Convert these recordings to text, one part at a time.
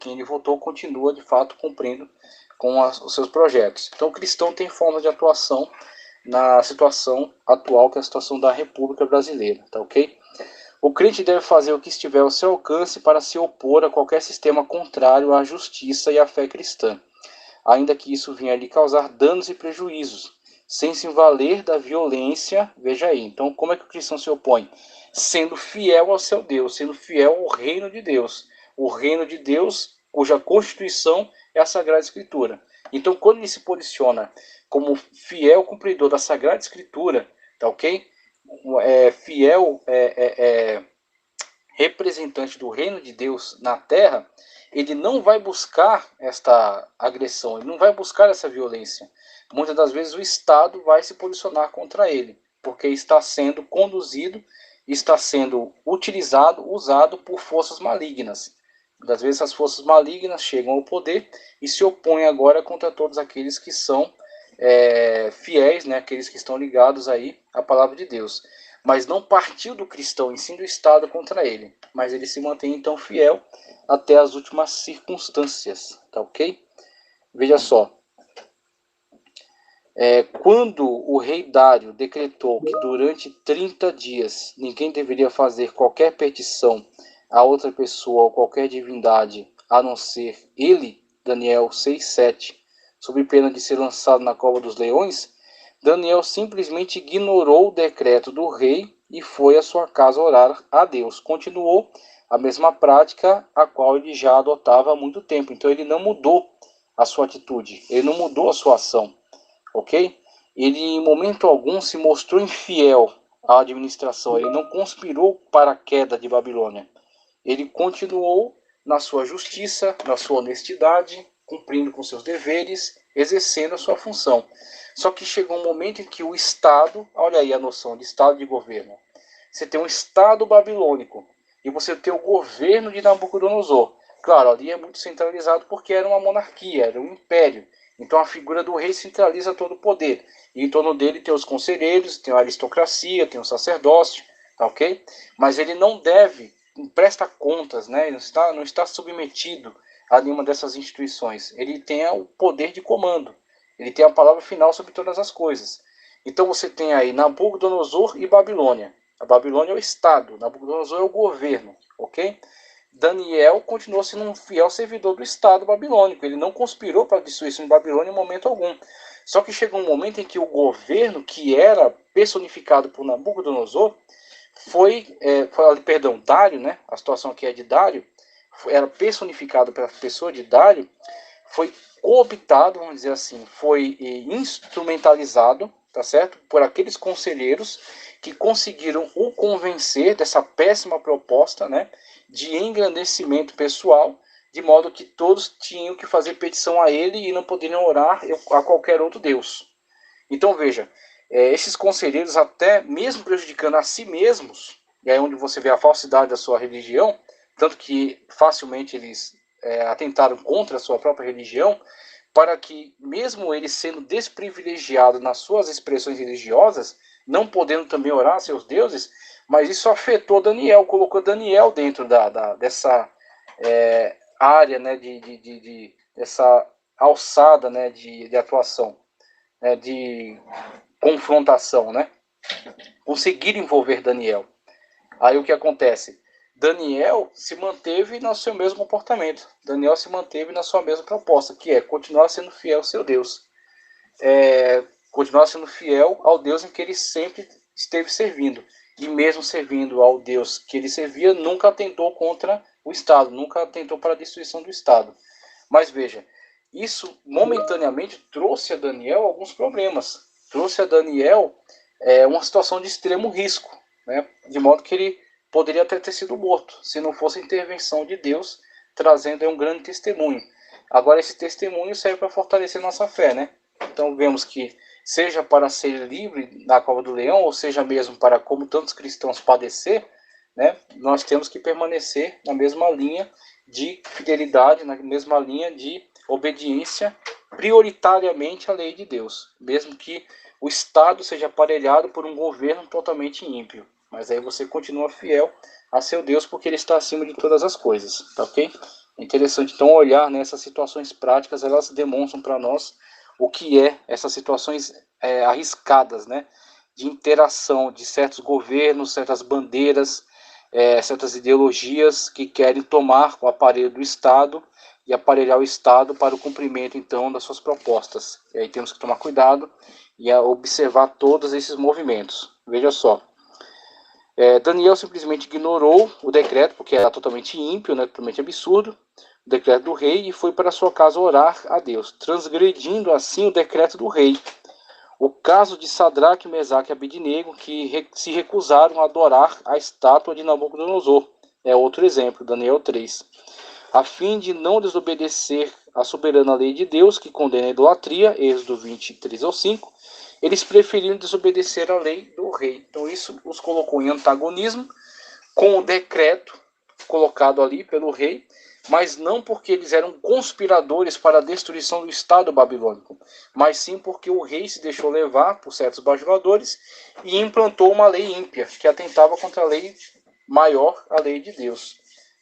quem ele votou continua de fato cumprindo com os seus projetos. Então o cristão tem forma de atuação na situação atual, que é a situação da República Brasileira, tá ok? O crente deve fazer o que estiver ao seu alcance para se opor a qualquer sistema contrário à justiça e à fé cristã, ainda que isso venha a lhe causar danos e prejuízos, sem se valer da violência. Veja aí, então como é que o cristão se opõe? Sendo fiel ao seu Deus, sendo fiel ao reino de Deus. O reino de Deus, cuja constituição é a Sagrada Escritura. Então, quando ele se posiciona como fiel cumpridor da Sagrada Escritura, tá ok? Fiel representante do reino de Deus na terra, ele não vai buscar esta agressão, ele não vai buscar essa violência. Muitas das vezes o Estado vai se posicionar contra ele, porque está sendo conduzido, está sendo utilizado, usado por forças malignas. Muitas vezes as forças malignas chegam ao poder e se opõem agora contra todos aqueles que são fiéis, né, aqueles que estão ligados aí à palavra de Deus. Mas não partiu do cristão, e sim do Estado contra ele. Mas ele se mantém então fiel até as últimas circunstâncias, tá ok? Veja só, quando o rei Dário decretou que durante 30 dias ninguém deveria fazer qualquer petição a outra pessoa ou qualquer divindade, a não ser ele, Daniel 6:7, sob pena de ser lançado na cova dos leões, Daniel simplesmente ignorou o decreto do rei e foi à sua casa orar a Deus. Continuou a mesma prática a qual ele já adotava há muito tempo. Então ele não mudou a sua atitude, ele não mudou a sua ação, ok? Ele em momento algum se mostrou infiel à administração, ele não conspirou para a queda de Babilônia. Ele continuou na sua justiça, na sua honestidade, cumprindo com seus deveres, exercendo a sua função. Só que chegou um momento em que o Estado, olha aí a noção de Estado de governo, você tem um Estado babilônico e você tem o governo de Nabucodonosor. Claro, ali é muito centralizado porque era uma monarquia, era um império. Então a figura do rei centraliza todo o poder. E em torno dele tem os conselheiros, tem a aristocracia, tem o sacerdócio, tá ok? Mas ele não deve, presta contas, né? Ele não está submetido a nenhuma dessas instituições. Ele tem o poder de comando. Ele tem a palavra final sobre todas as coisas. Então você tem aí Nabucodonosor e Babilônia. A Babilônia é o Estado, Nabucodonosor é o governo, ok? Daniel continuou sendo um fiel servidor do Estado babilônico. Ele não conspirou para a destruição de Babilônia em momento algum. Só que chegou um momento em que o governo, que era personificado por Nabucodonosor, Dário, né? A situação aqui é de Dário, era personificado pela pessoa de Dário, foi cooptado, vamos dizer assim, foi instrumentalizado, tá certo? Por aqueles conselheiros que conseguiram o convencer dessa péssima proposta, né, de engrandecimento pessoal, de modo que todos tinham que fazer petição a ele e não poderiam orar a qualquer outro Deus. Então veja, esses conselheiros até mesmo prejudicando a si mesmos, e aí onde você vê a falsidade da sua religião, tanto que facilmente eles atentaram contra a sua própria religião, para que mesmo eles sendo desprivilegiados nas suas expressões religiosas, não podendo também orar a seus deuses, mas isso afetou Daniel, colocou Daniel dentro dessa área, né, dessa alçada, né, de atuação, né, de confrontação, né? Conseguir envolver Daniel. Aí o que acontece? Daniel se manteve no seu mesmo comportamento. Daniel se manteve na sua mesma proposta, que é continuar sendo fiel ao seu Deus. Continuar sendo fiel ao Deus em que ele sempre esteve servindo. E mesmo servindo ao Deus que ele servia, nunca atentou contra o Estado, nunca atentou para a destruição do Estado. Mas veja, isso momentaneamente trouxe a Daniel alguns problemas. Trouxe a Daniel uma situação de extremo risco, né? De modo que ele poderia até ter sido morto, se não fosse a intervenção de Deus, trazendo um grande testemunho. Agora, esse testemunho serve para fortalecer nossa fé, né? Então, vemos que, seja para ser livre da cova do leão, ou seja mesmo para, como tantos cristãos, padecer, né? Nós temos que permanecer na mesma linha de fidelidade, na mesma linha de obediência, prioritariamente à lei de Deus, mesmo que o Estado seja aparelhado por um governo totalmente ímpio. Mas aí você continua fiel a seu Deus, porque ele está acima de todas as coisas, tá ok? É interessante, então, olhar nessas situações práticas, elas demonstram para nós o que é essas situações arriscadas, né, de interação de certos governos, certas bandeiras, certas ideologias que querem tomar o aparelho do Estado e aparelhar o Estado para o cumprimento, então, das suas propostas. E aí temos que tomar cuidado e observar todos esses movimentos. Veja só, Daniel simplesmente ignorou o decreto, porque era totalmente ímpio, né, totalmente absurdo, o decreto do rei, e foi para sua casa orar a Deus, transgredindo assim o decreto do rei. O caso de Sadraque, Mesaque e Abidnego, que se recusaram a adorar a estátua de Nabucodonosor, é outro exemplo, Daniel 3. A fim de não desobedecer à soberana lei de Deus, que condena a idolatria, Êxodo 23 ao 5, eles preferiram desobedecer à lei do rei. Então isso os colocou em antagonismo com o decreto colocado ali pelo rei, mas não porque eles eram conspiradores para a destruição do Estado babilônico, mas sim porque o rei se deixou levar por certos bajuladores e implantou uma lei ímpia, que atentava contra a lei maior, a lei de Deus.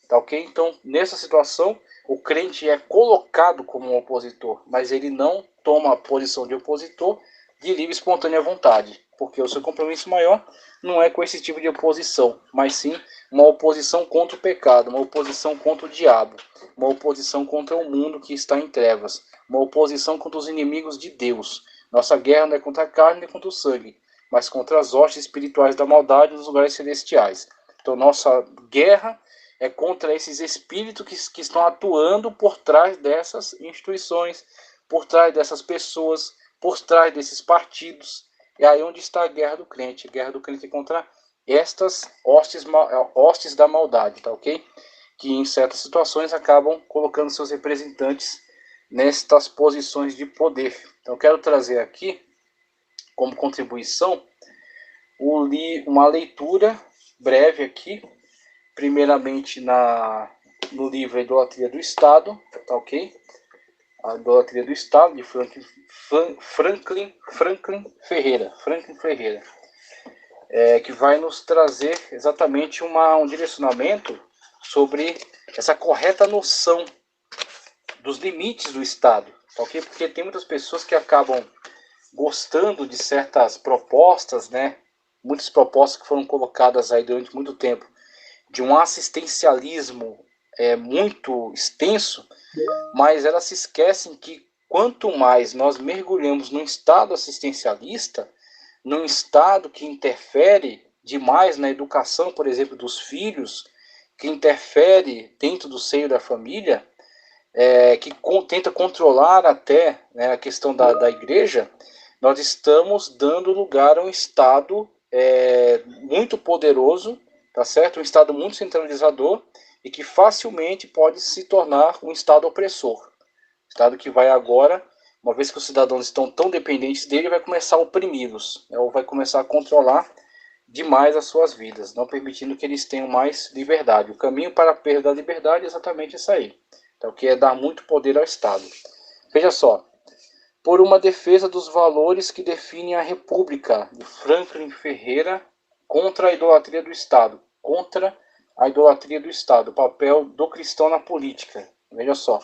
Tá ok? Então, nessa situação, o crente é colocado como um opositor, mas ele não toma a posição de opositor de livre e espontânea vontade, porque o seu compromisso maior não é com esse tipo de oposição, mas sim uma oposição contra o pecado, uma oposição contra o diabo, uma oposição contra o mundo que está em trevas, uma oposição contra os inimigos de Deus. Nossa guerra não é contra a carne nem contra o sangue, mas contra as hostes espirituais da maldade nos lugares celestiais. Então, nossa guerra é contra esses espíritos que estão atuando por trás dessas instituições, por trás dessas pessoas, por trás desses partidos. É aí onde está a guerra do crente. A guerra do crente é contra estas hostes da maldade, tá ok? Que em certas situações acabam colocando seus representantes nestas posições de poder. Então eu quero trazer aqui, como contribuição, uma leitura breve aqui, primeiramente no livro A Idolatria do Estado, tá ok? A Idolatria do Estado, de Franklin Ferreira. Que vai nos trazer exatamente um direcionamento sobre essa correta noção dos limites do Estado, tá ok? Porque tem muitas pessoas que acabam gostando de certas propostas, né? Muitas propostas que foram colocadas aí durante muito tempo, de um assistencialismo muito extenso, mas elas se esquecem que quanto mais nós mergulhamos num estado assistencialista, num estado que interfere demais na educação, por exemplo, dos filhos, que interfere dentro do seio da família, que tenta controlar até, né, a questão da igreja, nós estamos dando lugar a um estado muito poderoso, tá certo? Um estado muito centralizador e que facilmente pode se tornar um estado opressor. Estado que vai agora, uma vez que os cidadãos estão tão dependentes dele, vai começar a oprimi-los, né, ou vai começar a controlar demais as suas vidas, não permitindo que eles tenham mais liberdade. O caminho para a perda da liberdade é exatamente isso aí. Então, que é dar muito poder ao Estado. Veja só, por uma defesa dos valores que definem a República, de Franklin Ferreira, contra a idolatria do Estado. Contra a idolatria do Estado, o papel do cristão na política. Veja só.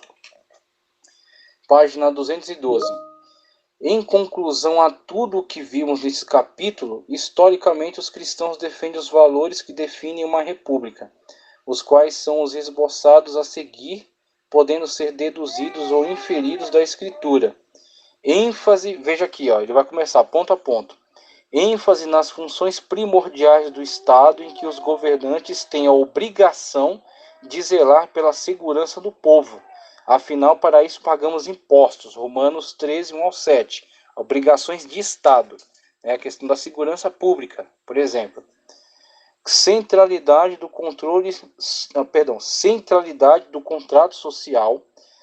Página 212. Em conclusão a tudo o que vimos nesse capítulo, historicamente os cristãos defendem os valores que definem uma república, os quais são os esboçados a seguir, podendo ser deduzidos ou inferidos da Escritura. ênfase, veja aqui, ó, ele vai começar ponto a ponto. ênfase nas funções primordiais do Estado em que os governantes têm a obrigação de zelar pela segurança do povo. Afinal, para isso pagamos impostos. Romanos 13, 1 ao 7. Obrigações de Estado. A questão da segurança pública, por exemplo. Centralidade do centralidade do contrato social,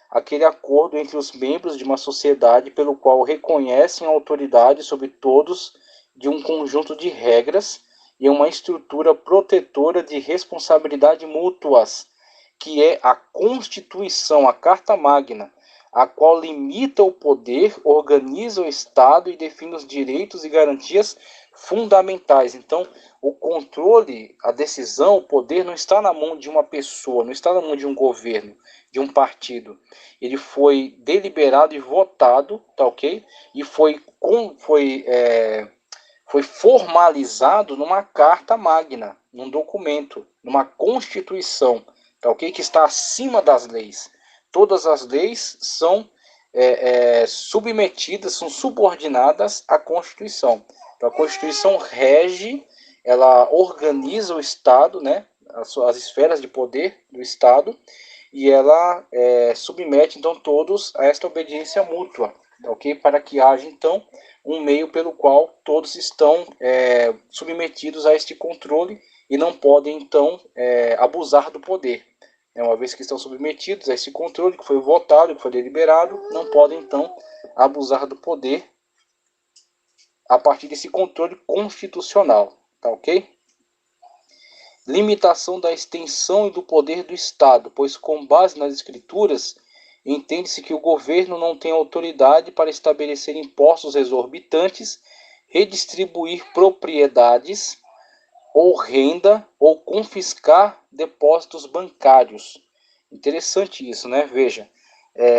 aquele acordo entre os membros de uma sociedade pelo qual reconhecem a autoridade sobre todos de um conjunto de regras e uma estrutura protetora de responsabilidade mútuas, que é a Constituição, a Carta Magna, a qual limita o poder, organiza o Estado e define os direitos e garantias fundamentais. Então, o controle, a decisão, o poder não está na mão de uma pessoa, não está na mão de um governo, de um partido, ele foi deliberado e votado, tá ok? E foi formalizado numa carta magna, num documento, numa constituição, tá ok? Que está acima das leis. Todas as leis são submetidas, são subordinadas à Constituição. Então, a Constituição rege, ela organiza o Estado, né? As esferas de poder do Estado, e ela submete, então, todos a esta obediência mútua, ok? Para que haja, então, um meio pelo qual todos estão submetidos a este controle e não podem, então, abusar do poder. Uma vez que estão submetidos a esse controle que foi votado, que foi deliberado, não podem, então, abusar do poder a partir desse controle constitucional, tá ok? Limitação da extensão e do poder do Estado, pois com base nas Escrituras, entende-se que o governo não tem autoridade para estabelecer impostos exorbitantes, redistribuir propriedades ou renda ou confiscar depósitos bancários. Interessante isso, né? Veja,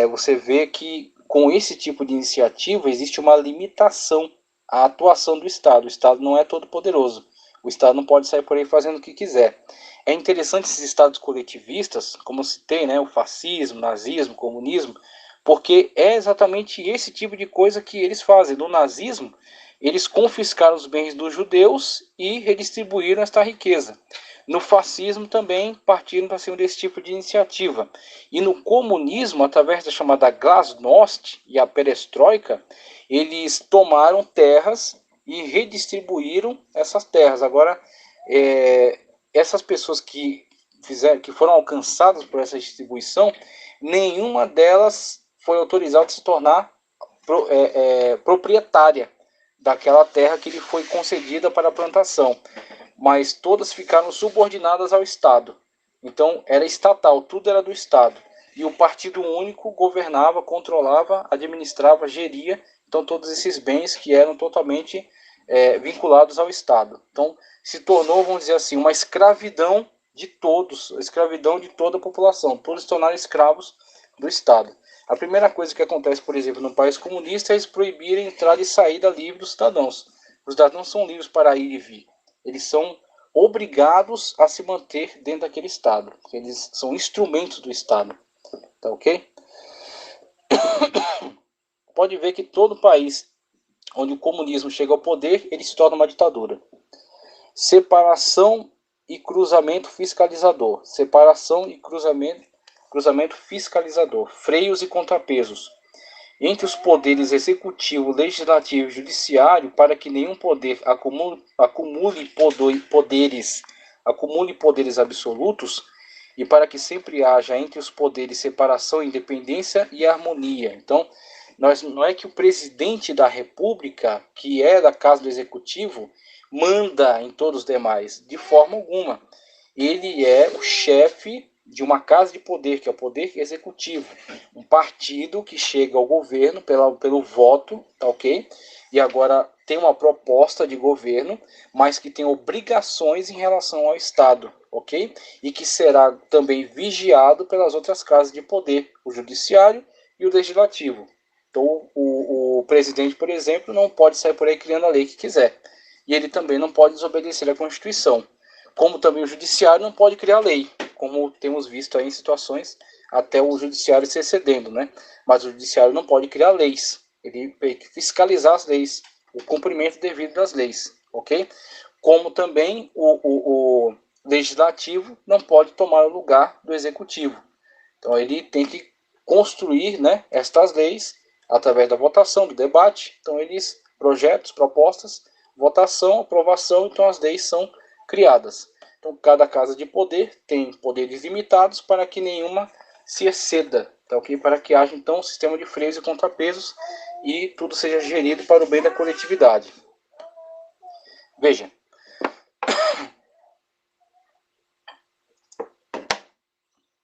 você vê que com esse tipo de iniciativa existe uma limitação à atuação do Estado. O Estado não é todo poderoso. O Estado não pode sair por aí fazendo o que quiser. É interessante esses estados coletivistas, como citei, né, o fascismo, nazismo, comunismo, porque é exatamente esse tipo de coisa que eles fazem. No nazismo, eles confiscaram os bens dos judeus e redistribuíram esta riqueza. No fascismo também partiram para cima desse tipo de iniciativa. E no comunismo, através da chamada glasnost e a perestroika, eles tomaram terras e redistribuíram essas terras. Agora, essas pessoas que foram alcançadas por essa distribuição, nenhuma delas foi autorizada a se tornar proprietária daquela terra que lhe foi concedida para a plantação, mas todas ficaram subordinadas ao Estado. Então era estatal, tudo era do Estado. E o Partido Único governava, controlava, administrava, geria, então todos esses bens que eram totalmente vinculados ao Estado. Então se tornou, vamos dizer assim, uma escravidão de todos, a escravidão de toda a população. Todos se tornaram escravos do Estado. A primeira coisa que acontece, por exemplo, no país comunista é eles proibirem entrada e saída livre dos cidadãos. Os cidadãos não são livres para ir e vir. Eles são obrigados a se manter dentro daquele Estado. Eles são instrumentos do Estado. Tá ok? Pode ver que todo país onde o comunismo chega ao poder, ele se torna uma ditadura. Separação e cruzamento fiscalizador. Separação e cruzamento fiscalizador. Freios e contrapesos entre os poderes executivo, legislativo e judiciário, para que nenhum poder acumule poderes absolutos, e para que sempre haja entre os poderes separação, independência e harmonia. Então, não é que o presidente da República, que é da Casa do Executivo, manda em todos os demais, de forma alguma. Ele é o chefe de uma casa de poder, que é o poder executivo, um partido que chega ao governo pelo voto, tá ok? E agora tem uma proposta de governo, mas que tem obrigações em relação ao Estado, ok? E que será também vigiado pelas outras casas de poder, o judiciário e o legislativo. Então, o presidente, por exemplo, não pode sair por aí criando a lei que quiser. E ele também não pode desobedecer à Constituição. Como também o judiciário não pode criar lei, como temos visto aí em situações até o judiciário se excedendo, né? Mas o judiciário não pode criar leis, ele tem que fiscalizar as leis, o cumprimento devido das leis, ok? Como também o legislativo não pode tomar o lugar do executivo. Então ele tem que construir, né, estas leis através da votação, do debate. Então eles projetos, propostas, votação, aprovação, então as leis são criadas. Então, cada casa de poder tem poderes limitados para que nenhuma se exceda, tá ok? Para que haja, então, um sistema de freios e contrapesos e tudo seja gerido para o bem da coletividade. Veja.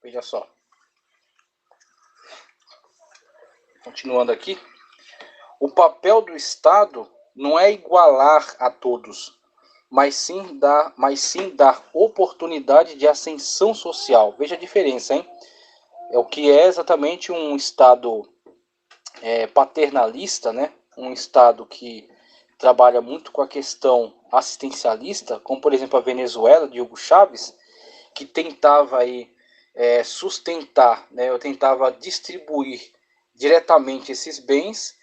Veja só. Continuando aqui. O papel do Estado não é igualar a todos, mas sim dar oportunidade de ascensão social. Veja a diferença, hein? o que é exatamente um Estado paternalista, né? Um Estado que trabalha muito com a questão assistencialista, como por exemplo a Venezuela, de Hugo Chávez, que tentava aí, sustentar, né? Eu tentava distribuir diretamente esses bens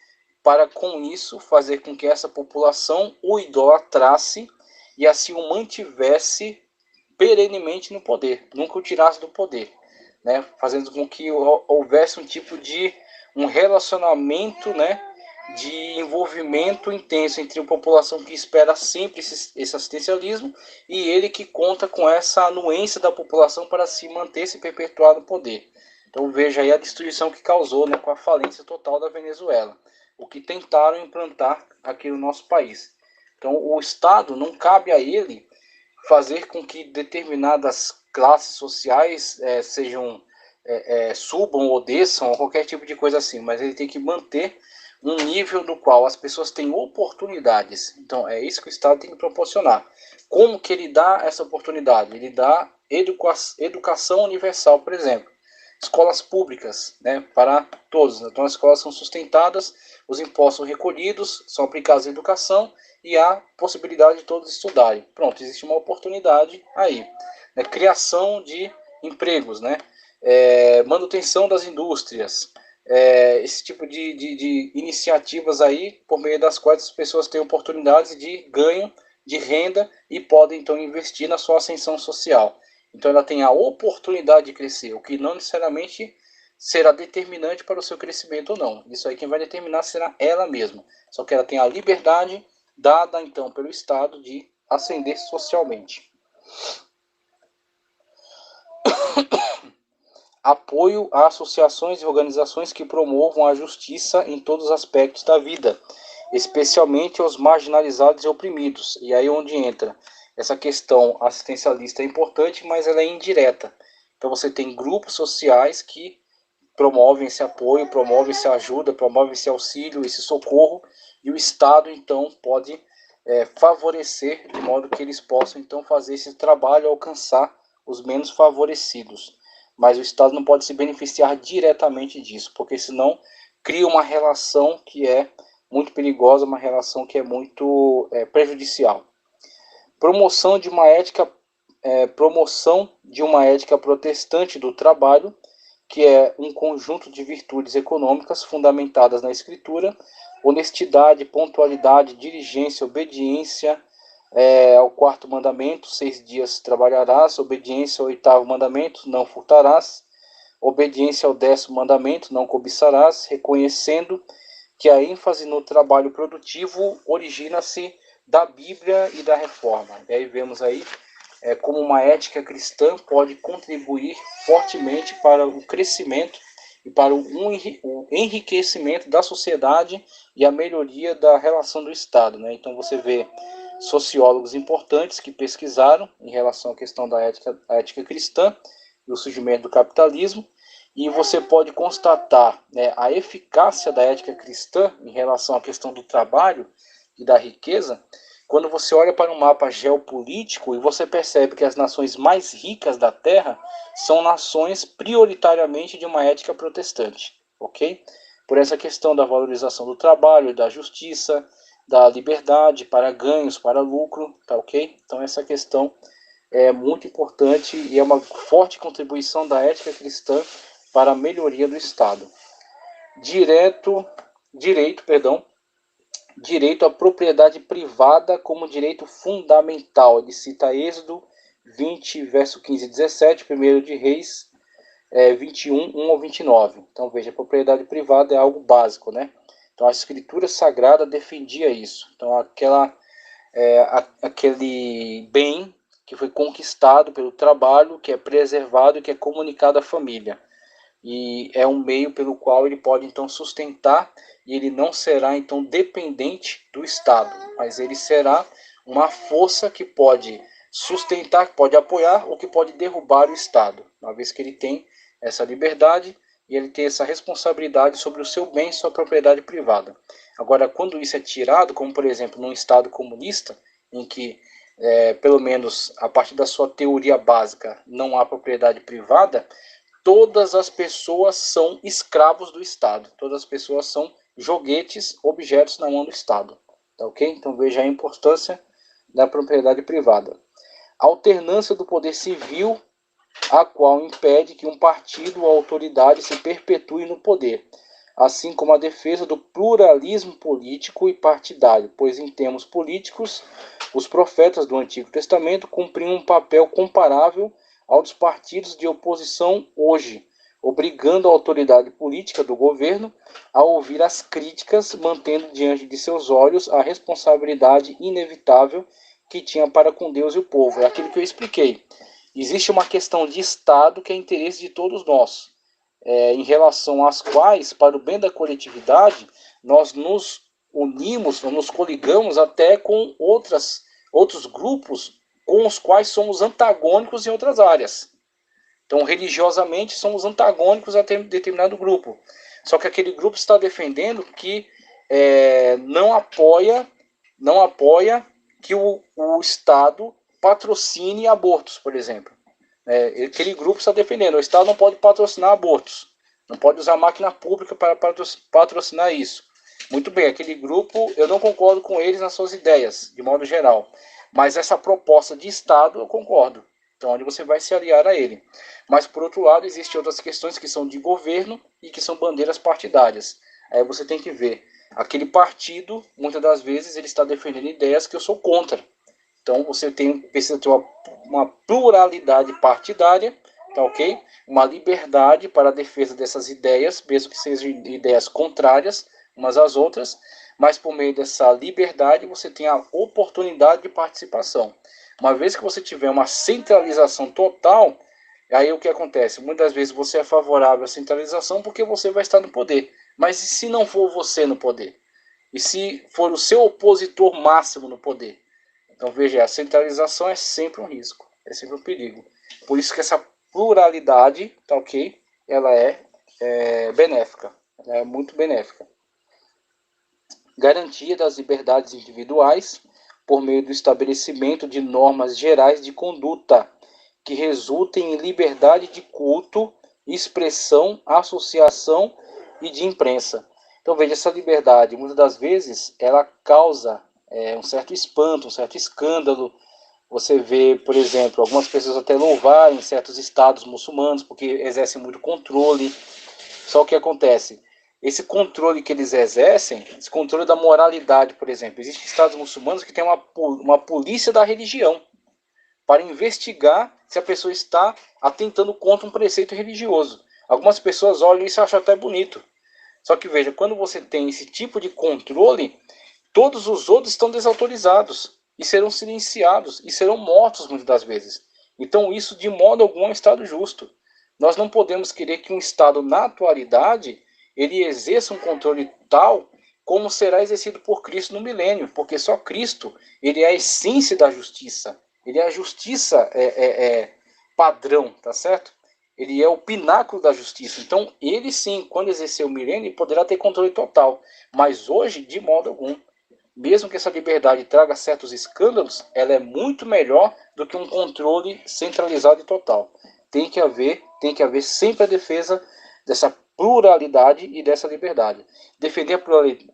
para com isso fazer com que essa população o idolatrasse e assim o mantivesse perenemente no poder, nunca o tirasse do poder, né? Fazendo com que houvesse um tipo de um relacionamento, né, de envolvimento intenso entre a população que espera sempre esse assistencialismo e ele que conta com essa anuência da população para se manter, se perpetuar no poder. Então veja aí a destruição que causou, né, com a falência total da Venezuela, o que tentaram implantar aqui no nosso país. Então o Estado, não cabe a ele fazer com que determinadas classes sociais sejam subam ou desçam, ou qualquer tipo de coisa assim, mas ele tem que manter um nível no qual as pessoas têm oportunidades. Então é isso que o Estado tem que proporcionar. Como que ele dá essa oportunidade? Ele dá educação universal, por exemplo, escolas públicas, né, para todos. Então as escolas são sustentadas, os impostos são recolhidos, são aplicados à educação e há possibilidade de todos estudarem. Pronto, existe uma oportunidade aí. Né? Criação de empregos, né? Manutenção das indústrias, esse tipo de iniciativas aí, por meio das quais as pessoas têm oportunidades de ganho de renda e podem então investir na sua ascensão social. Então ela tem a oportunidade de crescer, o que não necessariamente será determinante para o seu crescimento ou não. Isso aí quem vai determinar será ela mesma. Só que ela tem a liberdade dada então pelo Estado de ascender socialmente. Apoio a associações e organizações que promovam a justiça em todos os aspectos da vida, especialmente aos marginalizados e oprimidos. E aí onde entra essa questão assistencialista é importante, mas ela é indireta. Então você tem grupos sociais que promovem esse apoio, promovem essa ajuda, promovem esse auxílio, esse socorro, e o Estado então pode favorecer de modo que eles possam então fazer esse trabalho, alcançar os menos favorecidos. Mas o Estado não pode se beneficiar diretamente disso, porque senão cria uma relação que é muito perigosa, uma relação que é muito prejudicial. Promoção de uma ética protestante do trabalho, que é um conjunto de virtudes econômicas fundamentadas na Escritura, honestidade, pontualidade, diligência, obediência ao quarto mandamento, 6 dias trabalharás, obediência ao oitavo mandamento, não furtarás, obediência ao 10º mandamento, não cobiçarás, reconhecendo que a ênfase no trabalho produtivo origina-se da Bíblia e da Reforma. E aí vemos aí como uma ética cristã pode contribuir fortemente para o crescimento e para o enriquecimento da sociedade e a melhoria da relação do Estado. Né? Então você vê sociólogos importantes que pesquisaram em relação à questão da ética cristã e o surgimento do capitalismo, e você pode constatar, né, a eficácia da ética cristã em relação à questão do trabalho e da riqueza, quando você olha para um mapa geopolítico e você percebe que as nações mais ricas da Terra são nações prioritariamente de uma ética protestante, ok? Por essa questão da valorização do trabalho, da justiça, da liberdade para ganhos, para lucro, tá ok? Então essa questão é muito importante e é uma forte contribuição da ética cristã para a melhoria do Estado. Direito à propriedade privada como direito fundamental. Ele cita Êxodo 20, verso 15 e 17, 1 de Reis 21, 1 ao 29. Então veja, a propriedade privada é algo básico, né? Então a Escritura Sagrada defendia isso. Então aquele bem que foi conquistado pelo trabalho, que é preservado e que é comunicado à família. E é um meio pelo qual ele pode então sustentar, e ele não será então dependente do Estado, mas ele será uma força que pode sustentar, que pode apoiar ou que pode derrubar o Estado, uma vez que ele tem essa liberdade e ele tem essa responsabilidade sobre o seu bem e sua propriedade privada. Agora, quando isso é tirado, como por exemplo num Estado comunista, em que pelo menos a partir da sua teoria básica não há propriedade privada, todas as pessoas são escravos do Estado. Todas as pessoas são joguetes, objetos na mão do Estado. Tá ok? Então veja a importância da propriedade privada. A alternância do poder civil, a qual impede que um partido ou autoridade se perpetue no poder, assim como a defesa do pluralismo político e partidário, pois em termos políticos, os profetas do Antigo Testamento cumpriam um papel comparável ao dos partidos de oposição hoje, obrigando a autoridade política do governo a ouvir as críticas, mantendo diante de seus olhos a responsabilidade inevitável que tinha para com Deus e o povo. É aquilo que eu expliquei. Existe uma questão de Estado que é interesse de todos nós, em relação às quais, para o bem da coletividade, nós nos unimos, nos coligamos até com outros grupos com os quais somos antagônicos em outras áreas. Então, religiosamente, somos antagônicos a determinado grupo. Só que aquele grupo está defendendo que não apoia que o Estado patrocine abortos, por exemplo. Aquele grupo está defendendo, o Estado não pode patrocinar abortos, não pode usar máquina pública para patrocinar isso. Muito bem, aquele grupo, eu não concordo com eles nas suas ideias, de modo geral, mas essa proposta de Estado eu concordo, então onde você vai se aliar a ele. Mas, por outro lado, existem outras questões que são de governo e que são bandeiras partidárias. Aí você tem que ver, aquele partido, muitas das vezes, ele está defendendo ideias que eu sou contra. Então você precisa ter uma pluralidade partidária, tá ok? Uma liberdade para a defesa dessas ideias, mesmo que sejam ideias contrárias umas às outras, mas por meio dessa liberdade você tem a oportunidade de participação. Uma vez que você tiver uma centralização total, aí o que acontece? Muitas vezes você é favorável à centralização porque você vai estar no poder. Mas e se não for você no poder? E se for o seu opositor máximo no poder? Então veja, a centralização é sempre um risco, é sempre um perigo. Por isso que essa pluralidade, tá ok? Ela é benéfica, ela é muito benéfica. Garantia das liberdades individuais por meio do estabelecimento de normas gerais de conduta que resultem em liberdade de culto, expressão, associação e de imprensa. Então veja, essa liberdade, muitas das vezes, ela causa um certo espanto, um certo escândalo. Você vê, por exemplo, algumas pessoas até louvarem certos estados muçulmanos porque exercem muito controle. Só o que acontece? Esse controle que eles exercem, esse controle da moralidade, por exemplo, existem estados muçulmanos que têm uma polícia da religião para investigar se a pessoa está atentando contra um preceito religioso. Algumas pessoas olham isso e acham até bonito. Só que veja, quando você tem esse tipo de controle, todos os outros estão desautorizados e serão silenciados e serão mortos muitas das vezes. Então isso de modo algum é um Estado justo. Nós não podemos querer que um Estado na atualidade ele exerça um controle tal como será exercido por Cristo no milênio, porque só Cristo ele é a essência da justiça. Ele é a justiça padrão, tá certo? Ele é o pináculo da justiça. Então, ele sim, quando exercer o milênio, poderá ter controle total. Mas hoje, de modo algum. Mesmo que essa liberdade traga certos escândalos, ela é muito melhor do que um controle centralizado e total. Tem que haver sempre a defesa dessa pluralidade e dessa liberdade. Defender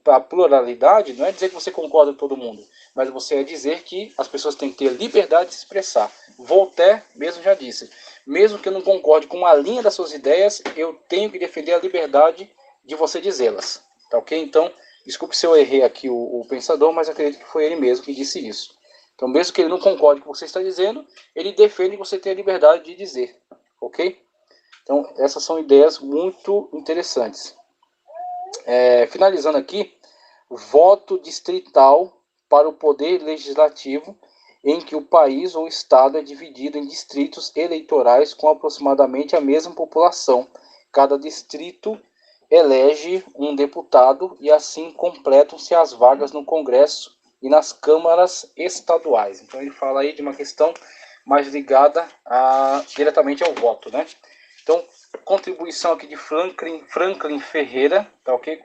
a pluralidade não é dizer que você concorda com todo mundo, mas você é dizer que as pessoas têm que ter liberdade de se expressar. Voltaire mesmo já disse, mesmo que eu não concorde com uma linha das suas ideias, eu tenho que defender a liberdade de você dizê-las. Tá ok? Então, desculpe se eu errei aqui o pensador, mas acredito que foi ele mesmo que disse isso. Então, mesmo que ele não concorde com o que você está dizendo, ele defende que você tenha a liberdade de dizer. Ok? Então, essas são ideias muito interessantes. Finalizando aqui, voto distrital para o poder legislativo, em que o país ou estado é dividido em distritos eleitorais com aproximadamente a mesma população. Cada distrito elege um deputado e assim completam-se as vagas no Congresso e nas câmaras estaduais. Então ele fala aí de uma questão mais ligada diretamente ao voto, né? Então, contribuição aqui de Franklin Ferreira, tá ok?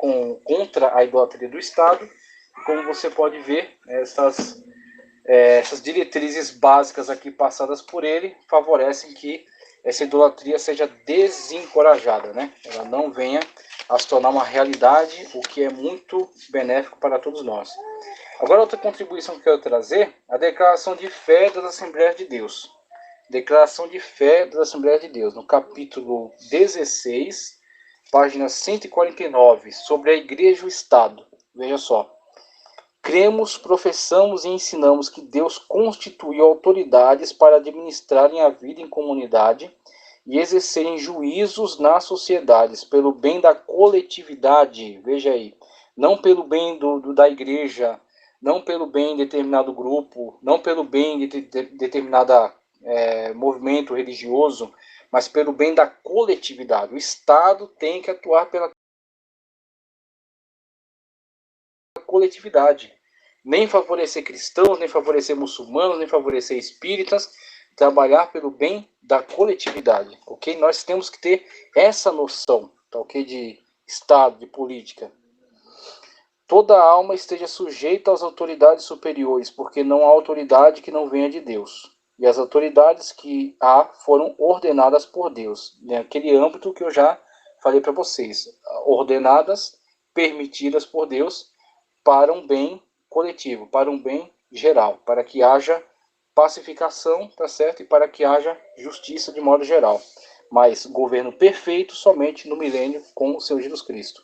Contra a idolatria do Estado. E como você pode ver, essas diretrizes básicas aqui passadas por ele favorecem que essa idolatria seja desencorajada, né? Ela não venha a se tornar uma realidade, o que é muito benéfico para todos nós. Agora, outra contribuição que eu quero trazer, a declaração de fé das Assembleias de Deus. Declaração de fé das Assembleias de Deus, no capítulo 16, página 149, sobre a Igreja e o Estado. Veja só. Cremos, professamos e ensinamos que Deus constituiu autoridades para administrarem a vida em comunidade e exercerem juízos nas sociedades pelo bem da coletividade. Veja aí, não pelo bem da igreja, não pelo bem de determinado grupo, não pelo bem de determinado movimento religioso, mas pelo bem da coletividade. O Estado tem que atuar pela coletividade. Nem favorecer cristãos, nem favorecer muçulmanos, nem favorecer espíritas, trabalhar pelo bem da coletividade, ok? Nós temos que ter essa noção, tá, ok? De Estado, de política. Toda alma esteja sujeita às autoridades superiores, porque não há autoridade que não venha de Deus. E as autoridades que há foram ordenadas por Deus, naquele âmbito que eu já falei para vocês, ordenadas, permitidas por Deus para um bem coletivo, para um bem geral, para que haja pacificação, tá certo? E para que haja justiça de modo geral. Mas governo perfeito somente no milênio com o Senhor Jesus Cristo.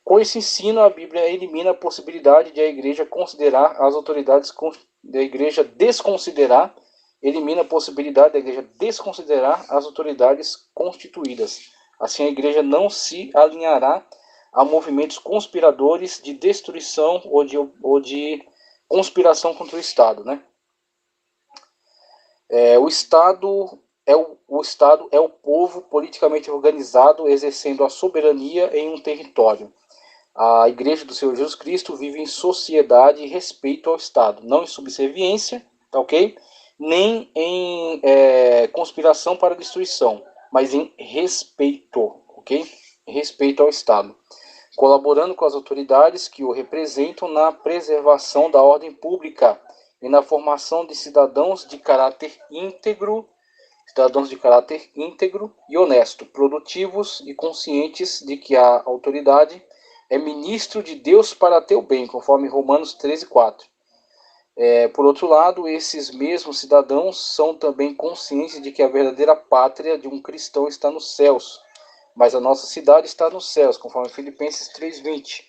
Com esse ensino, a Bíblia elimina a possibilidade de a igreja considerar as autoridades, da igreja desconsiderar, elimina a possibilidade da igreja desconsiderar as autoridades constituídas. Assim, a igreja não se alinhará a movimentos conspiradores de destruição ou de conspiração contra o Estado, né? O Estado é o povo politicamente organizado exercendo a soberania em um território. A Igreja do Senhor Jesus Cristo vive em sociedade e respeito ao Estado, não em subserviência, tá ok? Nem em conspiração para destruição, mas em respeito, ok? Respeito ao Estado, colaborando com as autoridades que o representam na preservação da ordem pública e na formação de cidadãos de caráter íntegro e honesto, produtivos e conscientes de que a autoridade é ministro de Deus para teu bem, conforme Romanos 13:4. Por outro lado, esses mesmos cidadãos são também conscientes de que a verdadeira pátria de um cristão está nos céus, mas a nossa cidade está nos céus, conforme Filipenses 3:20,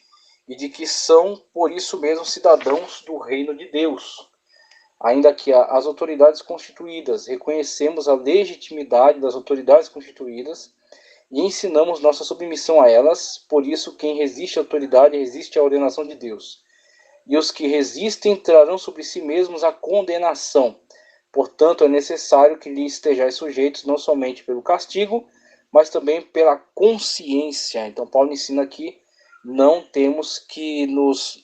e de que são, por isso mesmo, cidadãos do reino de Deus. Ainda que as autoridades constituídas, reconhecemos a legitimidade das autoridades constituídas e ensinamos nossa submissão a elas, por isso quem resiste à autoridade resiste à ordenação de Deus. E os que resistem trarão sobre si mesmos a condenação. Portanto, é necessário que lhes estejais sujeitos não somente pelo castigo, mas também pela consciência. Então, Paulo ensina que não temos que nos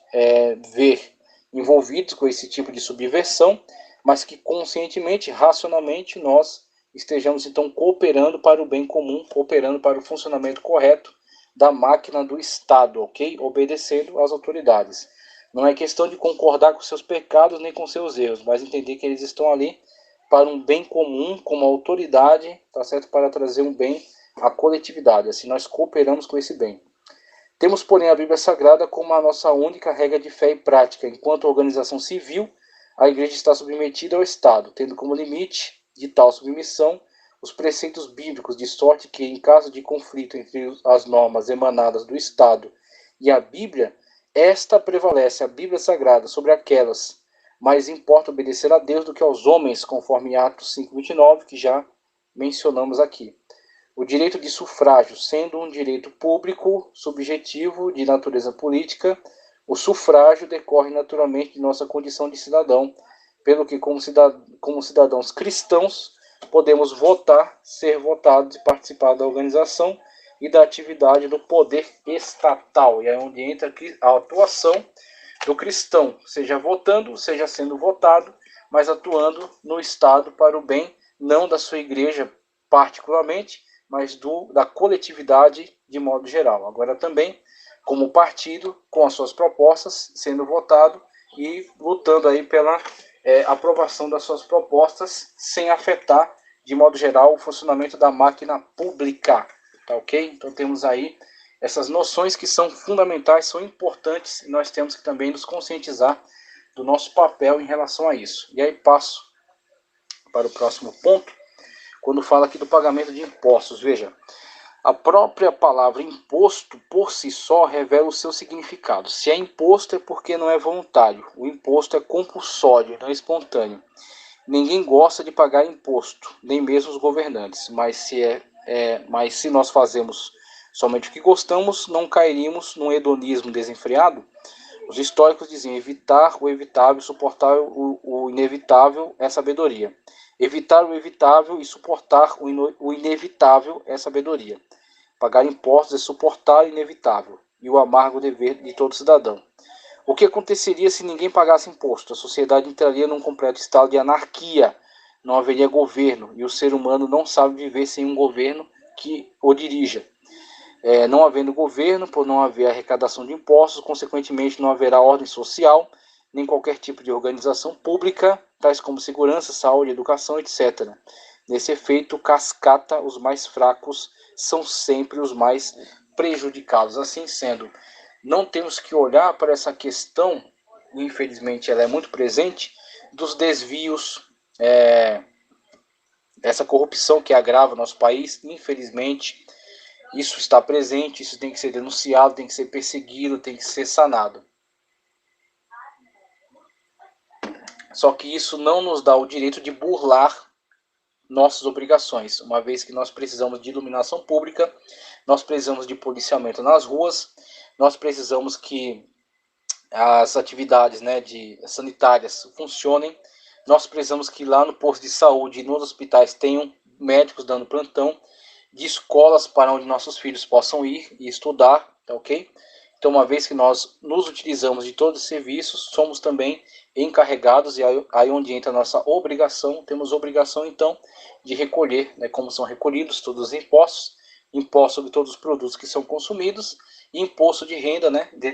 ver envolvidos com esse tipo de subversão, mas que conscientemente, racionalmente, nós estejamos então cooperando para o bem comum, cooperando para o funcionamento correto da máquina do Estado, ok? Obedecendo às autoridades. Não é questão de concordar com seus pecados nem com seus erros, mas entender que eles estão ali para um bem comum, como autoridade, tá certo? Para trazer um bem à coletividade. Assim nós cooperamos com esse bem. Temos, porém, a Bíblia Sagrada como a nossa única regra de fé e prática. Enquanto organização civil, a Igreja está submetida ao Estado, tendo como limite de tal submissão os preceitos bíblicos, de sorte que, em caso de conflito entre as normas emanadas do Estado e a Bíblia, esta prevalece, a Bíblia Sagrada, sobre aquelas. Mais importa obedecer a Deus do que aos homens, conforme Atos 5:29, que já mencionamos aqui. O direito de sufrágio, sendo um direito público, subjetivo, de natureza política, o sufrágio decorre naturalmente de nossa condição de cidadão, pelo que, como cidadãos cristãos, podemos votar, ser votados e participar da organização e da atividade do poder estatal. E é onde entra a atuação do cristão, seja votando, seja sendo votado, mas atuando no Estado para o bem, não da sua igreja particularmente, mas da coletividade de modo geral. Agora também, como partido, com as suas propostas, sendo votado e lutando aí pela aprovação das suas propostas, sem afetar de modo geral, o funcionamento da máquina pública, tá ok? Então temos aí essas noções que são fundamentais, são importantes, e nós temos que também nos conscientizar do nosso papel em relação a isso. E aí passo para o próximo ponto, quando fala aqui do pagamento de impostos. Veja, a própria palavra imposto, por si só, revela o seu significado. Se é imposto é porque não é voluntário. O imposto é compulsório, não é espontâneo. Ninguém gosta de pagar imposto, nem mesmo os governantes. Mas se nós fazemos somente o que gostamos, não cairíamos num hedonismo desenfreado. Os históricos diziam: evitar o evitável, suportar o inevitável é sabedoria. Evitar o evitável e suportar o inevitável é sabedoria. Pagar impostos é suportar o inevitável e o amargo dever de todo cidadão. O que aconteceria se ninguém pagasse imposto? A sociedade entraria num completo estado de anarquia. Não haveria governo e o ser humano não sabe viver sem um governo que o dirija. Não havendo governo, por não haver arrecadação de impostos, consequentemente não haverá ordem social, nem qualquer tipo de organização pública, tais como segurança, saúde, educação, etc. Nesse efeito, cascata, os mais fracos são sempre os mais prejudicados. Assim sendo, não temos que olhar para essa questão, infelizmente ela é muito presente, dos desvios, dessa corrupção que agrava o nosso país, infelizmente. Isso está presente, isso tem que ser denunciado, tem que ser perseguido, tem que ser sanado. Só que isso não nos dá o direito de burlar nossas obrigações, uma vez que nós precisamos de iluminação pública, nós precisamos de policiamento nas ruas, nós precisamos que as atividades sanitárias funcionem, nós precisamos que lá no posto de saúde e nos hospitais tenham médicos dando plantão, de escolas para onde nossos filhos possam ir e estudar, tá ok? Então, uma vez que nós nos utilizamos de todos os serviços, somos também encarregados, e aí onde entra a nossa obrigação, temos obrigação então de recolher, como são recolhidos todos os impostos, imposto sobre todos os produtos que são consumidos, e imposto de renda,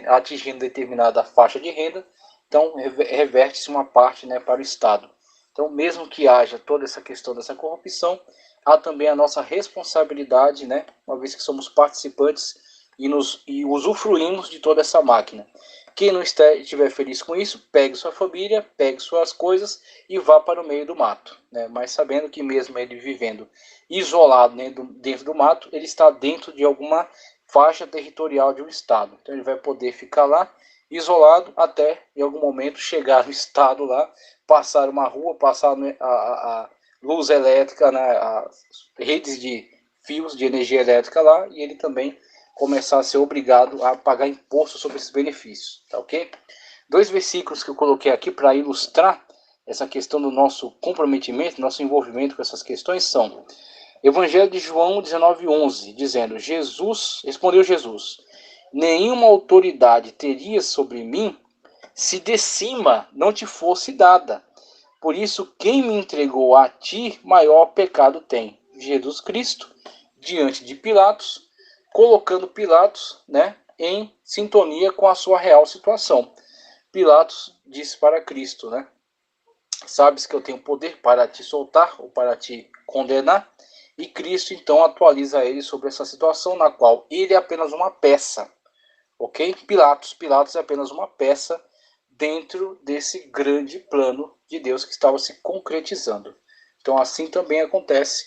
atingindo determinada faixa de renda, então reverte-se uma parte para o Estado. Então, mesmo que haja toda essa questão dessa corrupção, há também a nossa responsabilidade, uma vez que somos participantes e usufruímos de toda essa máquina. Quem não estiver feliz com isso, pegue sua família, pegue suas coisas e vá para o meio do mato. Mas sabendo que mesmo ele vivendo isolado dentro do mato, ele está dentro de alguma faixa territorial de um estado. Então ele vai poder ficar lá isolado até em algum momento chegar no estado lá, passar uma rua, passar a luz elétrica, as redes de fios de energia elétrica lá, e ele também começar a ser obrigado a pagar imposto sobre esses benefícios, tá ok? 2 versículos que eu coloquei aqui para ilustrar essa questão do nosso comprometimento, nosso envolvimento com essas questões são Evangelho de João 19:11, dizendo: respondeu Jesus: nenhuma autoridade teria sobre mim se de cima não te fosse dada. Por isso, quem me entregou a ti, maior pecado tem. Jesus Cristo, diante de Pilatos, colocando Pilatos em sintonia com a sua real situação. Pilatos disse para Cristo, sabes que eu tenho poder para te soltar ou para te condenar? E Cristo então atualiza ele sobre essa situação na qual ele é apenas uma peça, ok? Pilatos é apenas uma peça dentro desse grande plano de Deus que estava se concretizando. Então assim também acontece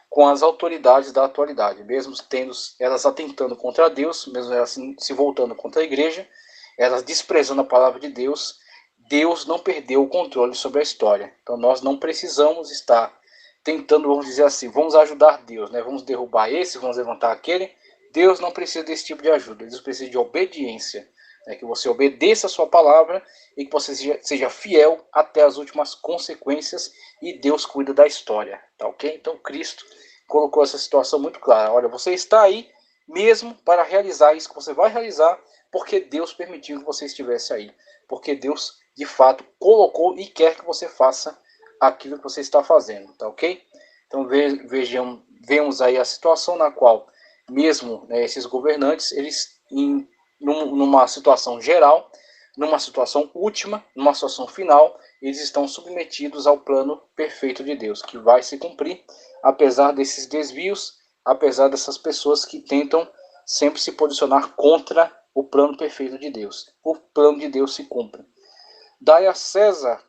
com as autoridades da atualidade, mesmo tendo elas atentando contra Deus, mesmo elas se voltando contra a igreja, elas desprezando a palavra de Deus, Deus não perdeu o controle sobre a história. Então nós não precisamos estar tentando, vamos dizer assim, vamos ajudar Deus, vamos derrubar esse, vamos levantar aquele. Deus não precisa desse tipo de ajuda, Deus precisa de obediência, que você obedeça a sua palavra e que você seja fiel até as últimas consequências, e Deus cuida da história, tá ok? Então Cristo colocou essa situação muito clara. Olha, você está aí mesmo para realizar isso que você vai realizar, porque Deus permitiu que você estivesse aí, porque Deus de fato colocou e quer que você faça aquilo que você está fazendo, tá ok? Então vemos aí a situação na qual mesmo esses governantes, eles numa situação geral, numa situação última, numa situação final, eles estão submetidos ao plano perfeito de Deus, que vai se cumprir, apesar desses desvios, apesar dessas pessoas que tentam sempre se posicionar contra o plano perfeito de Deus. O plano de Deus se cumpre. Dai a César,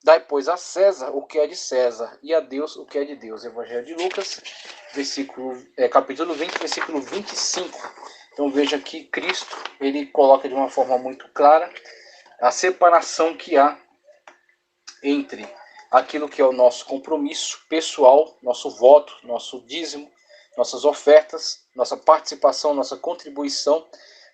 Dai, pois, a César o que é de César, e a Deus o que é de Deus. Evangelho de Lucas, capítulo 20, versículo 25. Então veja que Cristo, ele coloca de uma forma muito clara a separação que há entre aquilo que é o nosso compromisso pessoal, nosso voto, nosso dízimo, nossas ofertas, nossa participação, nossa contribuição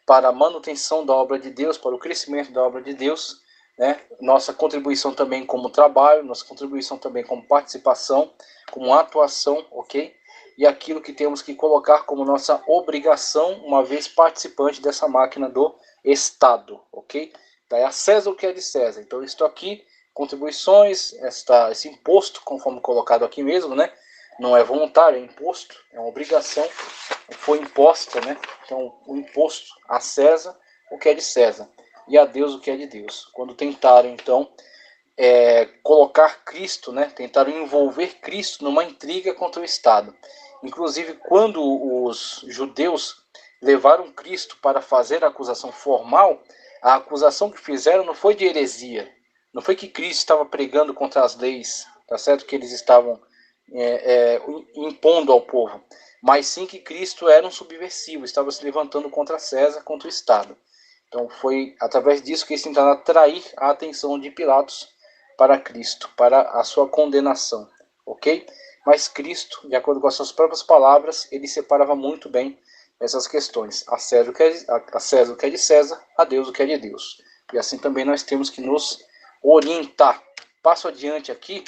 para a manutenção da obra de Deus, para o crescimento da obra de Deus, né? Nossa contribuição também como trabalho, nossa contribuição também como participação, como atuação, ok? E aquilo que temos que colocar como nossa obrigação, uma vez participante dessa máquina do Estado, ok? Daí a César o que é de César. Então, isto aqui, contribuições, esse imposto, conforme colocado aqui mesmo, né? Não é voluntário, é imposto, é uma obrigação, foi imposta, né? Então, o imposto a César o que é de César e a Deus o que é de Deus. Quando tentaram, então, colocar Cristo, né? Tentaram envolver Cristo numa intriga contra o Estado. Inclusive, quando os judeus levaram Cristo para fazer a acusação formal, a acusação que fizeram não foi de heresia, não foi que Cristo estava pregando contra as leis, tá certo? Que eles estavam impondo ao povo, mas sim que Cristo era um subversivo, estava se levantando contra César, contra o Estado. Então foi através disso que eles tentaram atrair a atenção de Pilatos para Cristo, para a sua condenação, ok? Mas Cristo, de acordo com as suas próprias palavras, ele separava muito bem essas questões. A César o que é de César, a Deus o que é de Deus. E assim também nós temos que nos orientar. Passo adiante aqui,